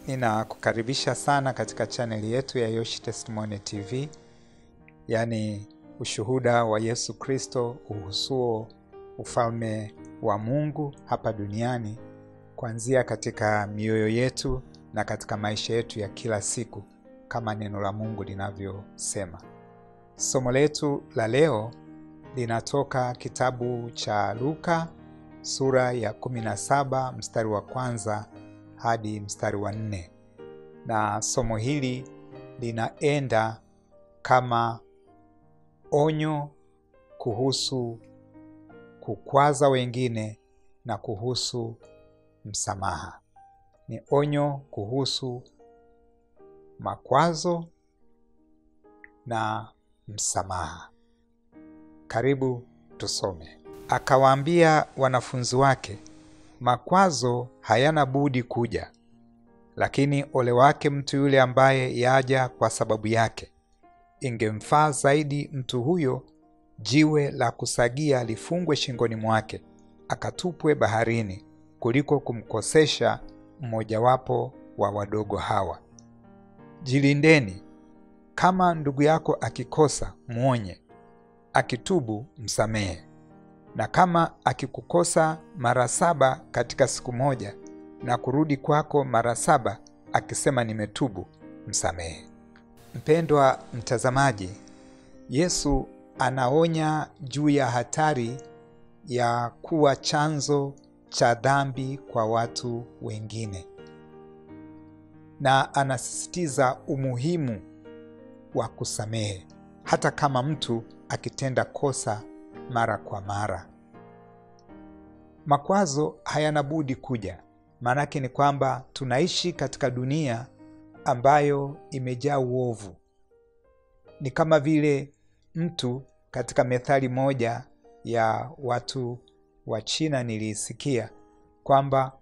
Ninakukaribisha sana katika chaneli yetu ya Yoshi Testimony TV, yani ushuhuda wa Yesu Kristo uhusuo ufalme wa Mungu hapa duniani, kuanzia katika mioyo yetu na katika maisha yetu ya kila siku kama neno la Mungu linavyosema. Somo letu la leo linatoka kitabu cha Luka sura ya 17 mstari wa 1 hadi mstari wa 4. Na somo hili linaenda kama onyo kuhusu kukwaza wengine na kuhusu msamaha. Ni onyo kuhusu makwazo na msamaha. Karibu tusome. Akawaambia wanafunzi wake, makwazo hayana budi kuja, lakini ole wake mtu yule ambaye yaja kwa sababu yake. Ingemfaa zaidi mtu huyo jiwe la kusagia lifungwe shingoni mwake, akatupwe baharini, kuliko kumkosesha mmojawapo wa wadogo hawa. Jilindeni, kama ndugu yako akikosa muonye, akitubu msamehe. Na kama akikukosa mara 7 katika siku moja, na kurudi kwako mara 7 akisema nimetubu, msamehe. Mpendwa mtazamaji, Yesu anaonya juu ya hatari ya kuwa chanzo cha dhambi kwa watu wengine, na anasisitiza umuhimu wa kusamehe hata kama mtu akitenda kosa mara kwa mara. Makwazo hayana budi kuja. Maanake ni kwamba tunaishi katika dunia ambayo imejaa uovu. Ni kama vile mtu, katika methali moja ya watu wa China nilisikia kwamba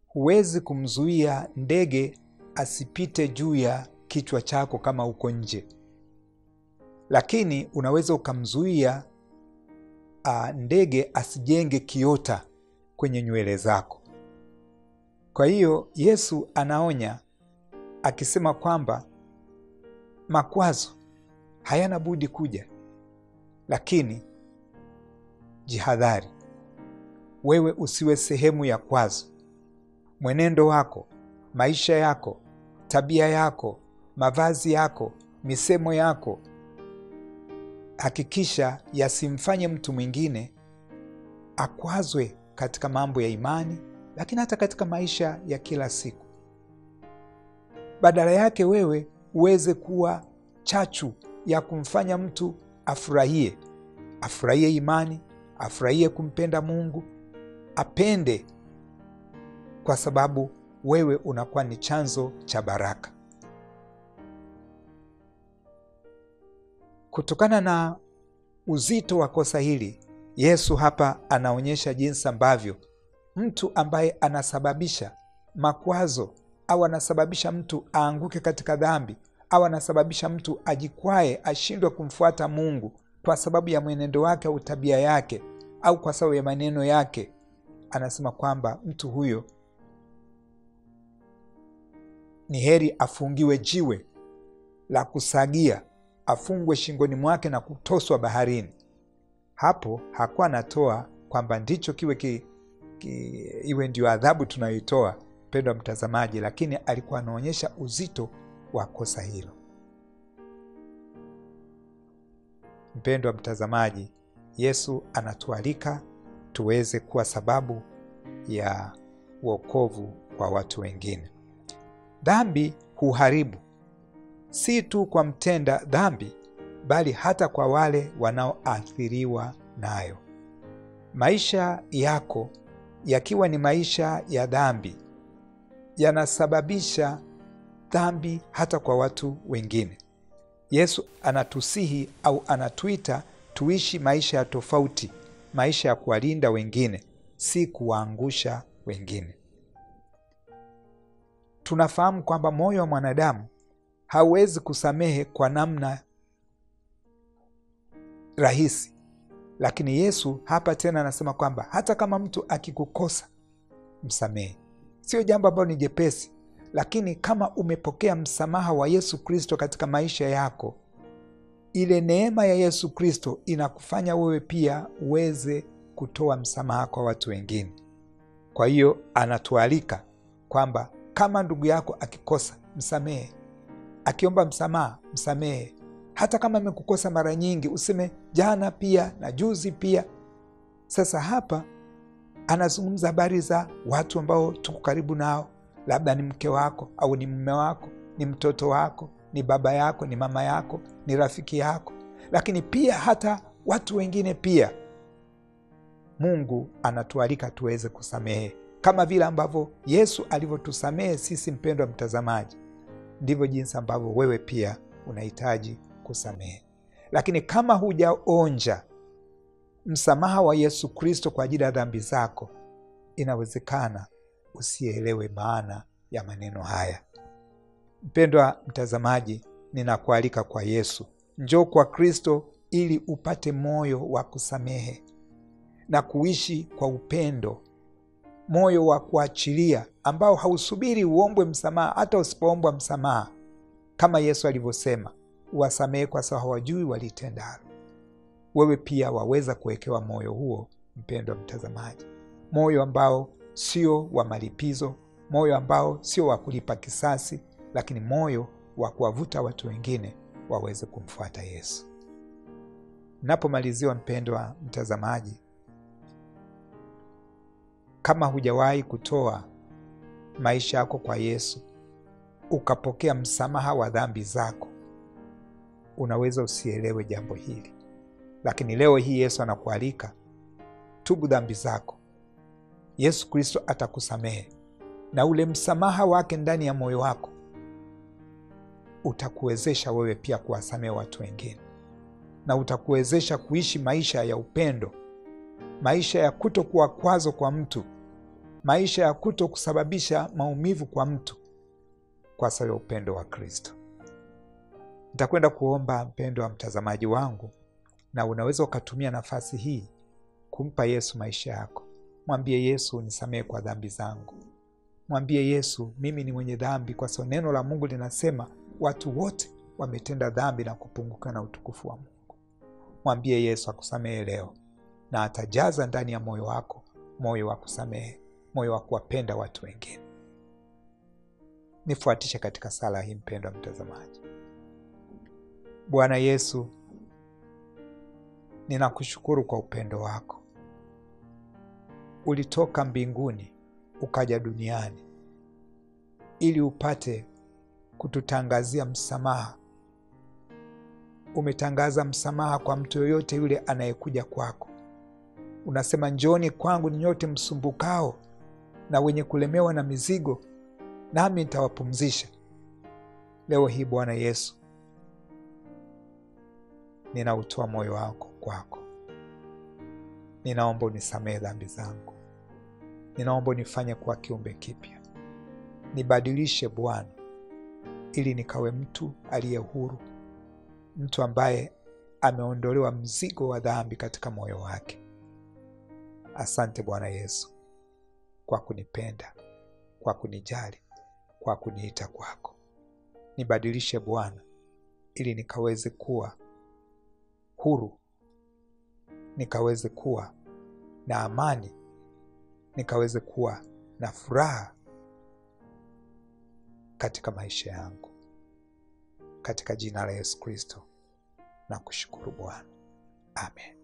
huwezi kumzuia ndege asipite juu ya kichwa chako kama uko nje, lakini unaweza ukamzuia ndege asijenge kiota kwenye nywele zako. Kwa hiyo Yesu anaonya akisema kwamba makwazo hayana budi kuja, lakini jihadhari, wewe usiwe sehemu ya kwazo. Mwenendo wako, maisha yako, tabia yako, mavazi yako, misemo yako, hakikisha yasimfanye mtu mwingine akwazwe katika mambo ya imani, lakini hata katika maisha ya kila siku. Badala yake wewe uweze kuwa chachu ya kumfanya mtu afurahie imani, afurahie kumpenda Mungu, apende, kwa sababu wewe unakuwa ni chanzo cha baraka. Kutokana na uzito wa kosa hili, Yesu hapa anaonyesha jinsi ambavyo mtu ambaye anasababisha makwazo, au anasababisha mtu aanguke katika dhambi, au anasababisha mtu ajikwae, ashindwe kumfuata Mungu kwa sababu ya mwenendo wake au tabia yake, au kwa sababu ya maneno yake, anasema kwamba mtu huyo ni heri afungiwe jiwe la kusagia, afungwe shingoni mwake na kutoswa baharini. Hapo hakuwa anatoa kwamba ndicho iwe ndio adhabu tunayoitoa, mpendwa mtazamaji, lakini alikuwa anaonyesha uzito wa kosa hilo. Mpendwa mtazamaji, Yesu anatualika tuweze kuwa sababu ya wokovu kwa watu wengine. Dhambi huharibu, si tu kwa mtenda dhambi, bali hata kwa wale wanaoathiriwa nayo. Maisha yako yakiwa ni maisha ya dhambi, yanasababisha dhambi hata kwa watu wengine. Yesu anatusihi au anatuita tuishi maisha ya tofauti, maisha ya kuwalinda wengine, si kuwaangusha wengine. Tunafahamu kwamba moyo wa mwanadamu hauwezi kusamehe kwa namna rahisi, lakini Yesu hapa tena anasema kwamba hata kama mtu akikukosa, msamehe. Sio jambo ambalo ni jepesi, Lakini kama umepokea msamaha wa Yesu Kristo katika maisha yako, ile neema ya Yesu Kristo inakufanya wewe pia uweze kutoa msamaha kwa watu wengine. Kwa hiyo anatualika kwamba kama ndugu yako akikosa, msamehe. Akiomba msamaha, msamehe. Hata kama amekukosa mara nyingi, useme jana pia na juzi pia. Sasa hapa anazungumza habari za watu ambao tuko karibu nao, labda ni mke wako au ni mume wako, ni mtoto wako, ni baba yako, ni mama yako, ni rafiki yako. Lakini pia hata watu wengine pia Mungu anatualika tuweze kusamehe. Kama vile ambavyo Yesu alivyotusamehe sisi, mpendwa mtazamaji, ndivyo jinsi ambavyo wewe pia unahitaji kusamehe. Lakini kama hujaonja msamaha wa Yesu Kristo kwa ajili ya dhambi zako, inawezekana usielewe maana ya maneno haya. Mpendwa mtazamaji, ninakualika kwa Yesu. Njoo kwa Kristo ili upate moyo wa kusamehe na kuishi kwa upendo, moyo wa kuachilia ambao hausubiri uombwe msamaha. Hata usipoombwa msamaha, kama Yesu alivyosema, uwasamehe kwa sababu hawajui walitendalo. Wewe pia waweza kuwekewa moyo huo, mpendwa mtazamaji, moyo ambao sio wa malipizo, moyo ambao sio wa kulipa kisasi, lakini moyo wa kuwavuta watu wengine waweze kumfuata Yesu. Napomaliziwa, mpendwa mtazamaji, kama hujawahi kutoa maisha yako kwa Yesu ukapokea msamaha wa dhambi zako, unaweza usielewe jambo hili. Lakini leo hii Yesu anakualika, tubu dhambi zako. Yesu Kristo atakusamehe, na ule msamaha wake ndani ya moyo wako utakuwezesha wewe pia kuwasamehe watu wengine, na utakuwezesha kuishi maisha ya upendo, maisha ya kutokuwa kwazo kwa mtu, maisha ya kuto kusababisha maumivu kwa mtu, kwa sababu ya upendo wa Kristo. Nitakwenda kuomba, mpendwa wa mtazamaji wangu, na unaweza ukatumia nafasi hii kumpa Yesu maisha yako. Mwambie Yesu, nisamehe kwa dhambi zangu. Mwambie Yesu, mimi ni mwenye dhambi, kwa sababu neno la Mungu linasema watu wote wametenda dhambi na kupunguka na utukufu wa Mungu. Mwambie Yesu akusamehe leo, na atajaza ndani ya moyo wako moyo wa kusamehe, moyo wa kuwapenda watu wengine. Nifuatishe katika sala hii, mpendwa mtazamaji. Bwana Yesu, ninakushukuru kwa upendo wako. Ulitoka mbinguni ukaja duniani ili upate kututangazia msamaha. Umetangaza msamaha kwa mtu yoyote yule anayekuja kwako. Unasema, njooni kwangu ninyote msumbukao na wenye kulemewa na mizigo, nami nitawapumzisha. Leo hii Bwana Yesu, ninautoa moyo wako kwako. Ninaomba unisamehe dhambi zangu. Ninaomba unifanye kuwa kiumbe kipya. Nibadilishe Bwana, ili nikawe mtu aliye huru, mtu ambaye ameondolewa mzigo wa dhambi katika moyo wake. Asante Bwana Yesu kwa kunipenda, kwa kunijali, kwa kuniita kwako. Nibadilishe Bwana, ili nikaweze kuwa huru, nikaweze kuwa na amani, nikaweze kuwa na furaha katika maisha yangu. Katika jina la Yesu Kristo nakushukuru Bwana. Amen.